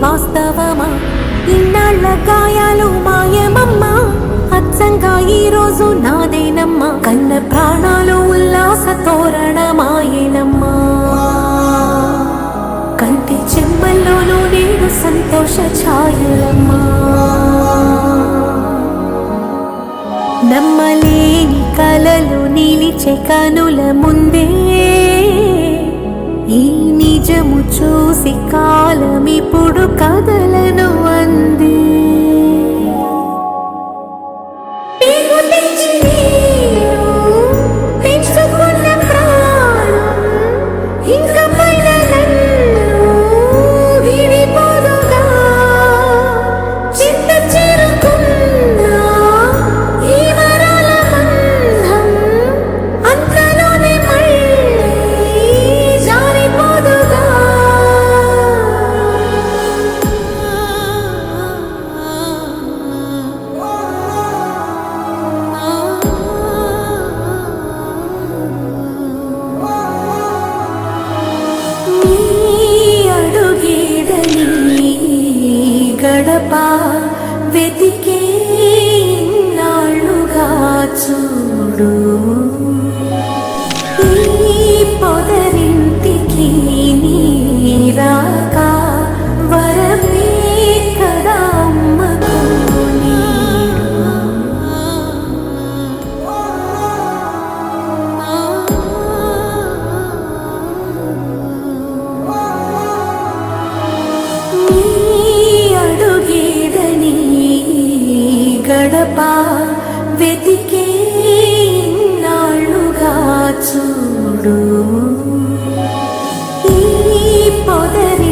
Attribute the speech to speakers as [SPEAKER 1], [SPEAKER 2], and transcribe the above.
[SPEAKER 1] వాస్తవమా? ఇన్నాళ్ళ గాయాలు మాయమమ్మా, అచ్చంగా ఈ రోజు నాదేనమ్మా. కన్న ప్రాణాలు ఉల్లాస తోరణమాయేనమ్మా. కంటి చెమ్మల్లోనూ నేడు సంతోష ఛాయలమ్మా. నమ్మలేని కలలు నిలిచే కనుల ముందే ఈ నిజము చూసి కాలమిప్పుడు కదలను అంది. గడప వెతికే నాళ్ళుగా చూడు, ఈ పొదరింటికి నీరాక వరమే కదా అమ్మకు గడప వెతికే నాళ్ళుగా చూడు, ఈ పొదరి